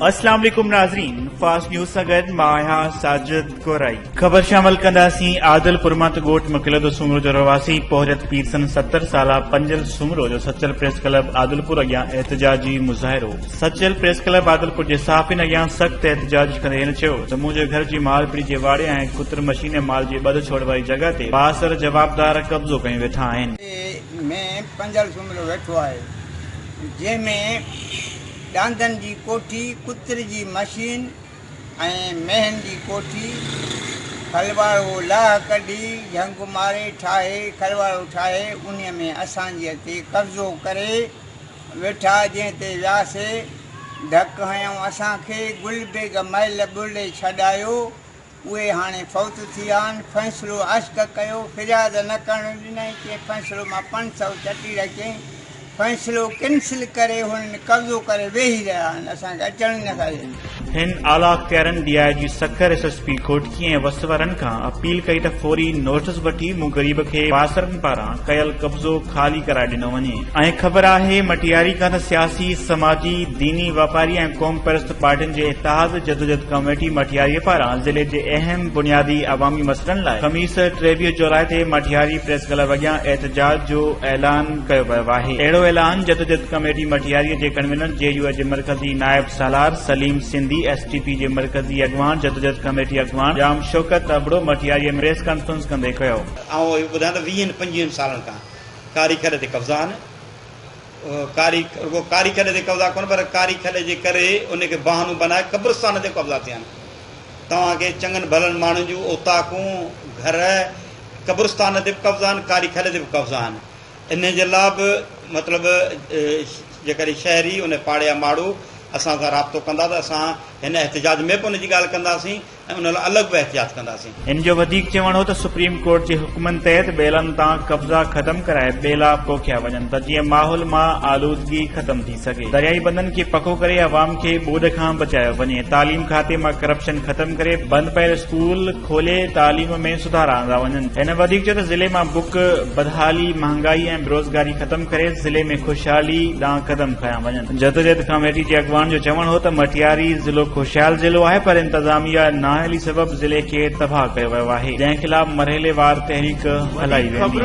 अस्सलाम वालेकुम नाज़रीन, फास्ट न्यूज़ सां गॾु मां आहियां साजिद गोराई। ख़बर शामिल कंदासीं। आदिलपुर मां गोठ मकिलदो सूमरो जो रवासी पोहरत पीरसन 70 साला पंजल सूमरो जो सचल प्रेस क्लब आदिलपुर अॻियां एहतजाजी मुज़ाहिरो। सचल प्रेस क्लब आदिलपुर जे सहाफ़िन अॻियां सख़्त एहतजाज कंदे हिन चयो त मुंहिंजे घर जी मालपीड़ी जे वाड़े ऐं कुतर मशीन माल जे ॿध छोड़ वारी जॻह ते बासर जवाबदार कब्ज़ो कयूं वेठा आहिनि। में पंजल सूमरो वेठो आहे, जंहिंमें डांदन जी कोठी, कुतर जी मशीन ऐं मेहन जी कोठी खलवाड़ो लाह कढी झंग मारे ठाहे खलवाड़ो ठाहे उन में असांजे ते कब्ज़ो करे वेठा। जंहिं ते वियासीं धक हयूं असांखे, गुल बेग मैल बुले छॾायो। उहे हाणे फौत थी विया आहिनि। फ़ैसिलो अश्क कयो, फिरियाद न करणु ॾिनई कि फ़ैसिलो मां 500 चटी रखियईं। फ़ैसिलो कैंसिल करे हुननि कब्ज़ो करे वेही रहिया आहिनि, असांखे अचण न था ॾियनि। हिन आला अख्तियारनि DIG सखर SSP कोटकी ऐं वसवारनि खां अपील कई त फौरी नोटिस वठी मूं गरीब खे बासरनि पारां कयल कब्ज़ो खाली कराए ॾिनो वञे। ऐं ख़बर आहे मटियारी खां त सियासी, समाजी, दीनी, वापारी ऐं क़ौम परस्त पार्टियुनि जे इत्तेहाद जदोजहद कमेटी मटियारीअ पारां ज़िले जे अहम बुनियादी अवामी मसइलनि लाइ ख़मीस 23 जुलाई ते मटियारी प्रेस क्लब अॻियां एहतजाज जो ऐलान कयो वियो आहे। अहिड़ो ऐलान जदोजहद कमेटी मटियारीअ जे कन्वीनर JUI जे मरकज़ी नायब सालार सलीम सिंधी, STP जे मरकज़ी अॻवान जदोजहद कमेटी अॻवान जाम शौकत अबड़ो मटियारीअ में प्रेस कॉन्फ्रेंस कंदे कयो। ॿुधायां त 20-25 सालनि खां कारी खॾ ते कब्ज़ा आहिनि। कारी खॾ ते कब्ज़ा कोन, पर कारी खॾ जे करे उनखे बहानो बनाए क़ब्रिस्तान ते कब्ज़ा थिया आहिनि। तव्हांखे चङनि भलनि माण्हुनि जूं ओताकूं, घर, क़ब्रिस्तान ते बि कब्ज़ा आहिनि, कारी खॾ ते बि कब्ज़ा आहिनि। इन जे लाइ बि मतिलबु जेकॾहिं शहरी उन पाड़े जा माण्हू असां सां राब्तो कंदा त असां हिन एहतजाज में बि उनजी ॻाल्हि कंदासीं ऐं उन लाइ अलॻि बि एहतियात कंदासीं। इन जो वधीक चवणो हो त सुप्रीम कोर्ट जे हुक्मनि तहत ॿेलनि तां कब्ज़ा ख़तम कराए ॿेला पोखिया वञनि त जीअं माहौल मां आलूदगी ख़तम थी सघे। दरियाई बंदनि खे पको करे अवाम खे ॿोॾ खां बचायो वञे। तालीम खाते मां करप्शन ख़तम करे बंदि पियल स्कूल खोले तालीम में सुधार आंदा वञनि। हिन वधीक चयो त ज़िले मां बुख, बदहाली, महांगाई ऐं बेरोज़गारी ख़तम करे ज़िले में ख़ुशहाली ॾांहुं क़दम खयां वञनि। जदोजहद कमेटी जे अॻवान जो चवणु हो त मटियारी ज़िलो ख़ुशहाल ज़िलो आहे, पर इंतज़ामिया नाअहली सबब ज़िले खे तबाह कयो वियो आहे, जंहिं ख़िलाफ़ मरहलेवार तहरीक हलाई वेंदी।